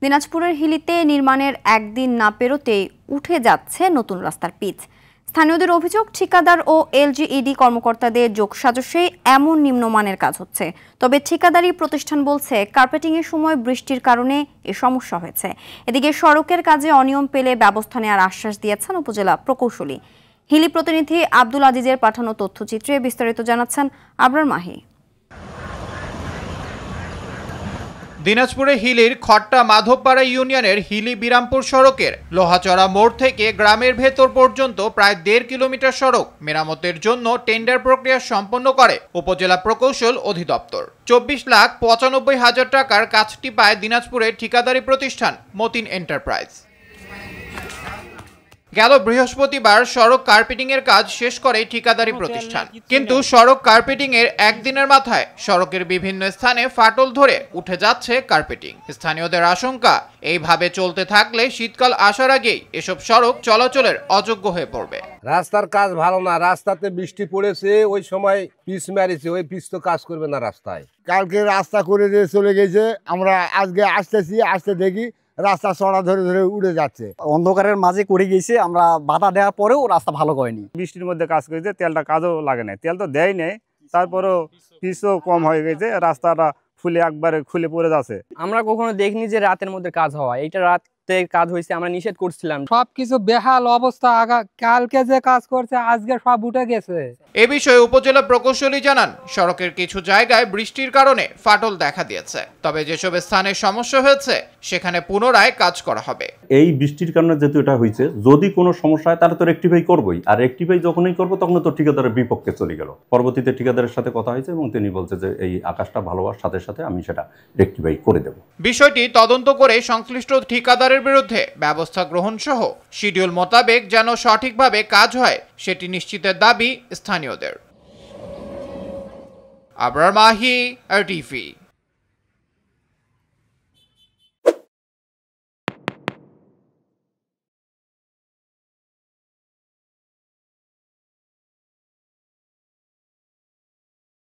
দিনাজপুরের হিলিতে নির্মাণের একদিন না পেরোতেই উঠে যাচ্ছে নতুন রাস্তার পিচ। স্থানীয়দের অভিযোগ, ঠিকাদার ও এলজিইডি কর্মকর্তাদের যোগসাজশেই এমন নিম্নমানের কাজ হচ্ছে। তবে ঠিকাদারি প্রতিষ্ঠান বলছে, কার্পেটিংয়ের সময় বৃষ্টির কারণে এ সমস্যা হয়েছে। এদিকে সড়কের কাজে অনিয়ম পেলে ব্যবস্থা নেওয়ার আশ্বাস দিয়েছেন উপজেলা প্রকৌশলী। হিলি প্রতিনিধি আব্দুল আজিজের পাঠানো তথ্যচিত্রে বিস্তারিত জানাচ্ছেন আবরার মাহি। দিনাজপুরে হিলির খট্টা মাধবপাড়া ইউনিয়নের হিলি বিরামপুর সড়কের লোহাচড়া মোড় থেকে গ্রামের ভেতর পর্যন্ত প্রায় 1.5 কিলোমিটার সড়ক মেরামতের জন্য টেন্ডার প্রক্রিয়া সম্পন্ন করে উপজেলা প্রকৌশল অধিদপ্তর। 24,95,000 টাকার কাজটি পায় দিনাজপুরের ঠিকাদারি প্রতিষ্ঠান মতিন এন্টারপ্রাইজ। গেল বৃহস্পতিবার সড়ক কার্পেটিং এর কাজ শেষ করে ঠিকাদারি প্রতিষ্ঠান, কিন্তু সড়ক কার্পেটিং এর একদিনের মাথায় সড়কের বিভিন্ন স্থানে ফাটল ধরে উঠে যাচ্ছে কার্পেটিং। স্থানীয়দের আশঙ্কা, এইভাবে চলতে থাকলে শীতকাল আসার আগেই এসব সড়ক চলাচলের অযোগ্য হয়ে পড়বে। রাস্তার কাজ ভালো না, রাস্তাতে বৃষ্টি পড়েছে, ওই সময় পিচ মারিছে, ওই পিচ তো কাজ করবে না রাস্তায়। কালকে রাস্তা করে দিয়ে চলে গেছে, আমরা আজকে আসতে দেখি রাস্তা চড়া ধরে ধরে উড়ে যাচ্ছে। অন্ধকারের মাঝে করে গেছে, আমরা বাধা দেওয়ার পরেও রাস্তা ভালো করেনি। বৃষ্টির মধ্যে কাজ করেছে, তেলটা কাজও লাগে নাই, তেল তো দেয় নেই, তারপরেও পিচও কম হয়ে গেছে, রাস্তাটা ফুলে একবারে খুলে পড়ে যাচ্ছে। আমরা কখনো দেখিনি যে রাতের মধ্যে কাজ হওয়া, এটা রাতে কাজ হয়েছে, আমরা নিষেধ করছিলাম। সবকিছু বেহাল অবস্থা, কালকে যে কাজ করছে আজকে সব উঠে গেছে। এ বিষয়ে উপজেলা প্রকৌশলী জানান, সড়কের কিছু জায়গায় বৃষ্টির কারণে ফাটল দেখা দিয়েছে, তবে যেসব স্থানে সমস্যা হয়েছে সেখানে পুনরায় কাজ করা হবে। এই বৃষ্টির কারণে যেহেতু এটা হয়েছে, যদি কোনো সমস্যা হয় তাহলে তো রেকটিফাই করবোই, আর রেকটিফাই যখনই করবো তখন তো ঠিকাদারের বিপক্ষে চলে গেল। পরবর্তীতে ঠিকাদারের সাথে কথা হয়েছে এবং তিনি বলছে যে এই আকাশটা ভালো হওয়ার সাথে সাথে আমি সেটা রেকটিফাই করে দেব। বিষয়টি তদন্ত করে সংশ্লিষ্ট ঠিকাদারের বিরুদ্ধে ব্যবস্থা গ্রহণ সহ শিডিউল মোতাবেক যেন সঠিকভাবে কাজ হয় সেটি নিশ্চিতের দাবি স্থানীয়দের। আবরার মাহি, RTV।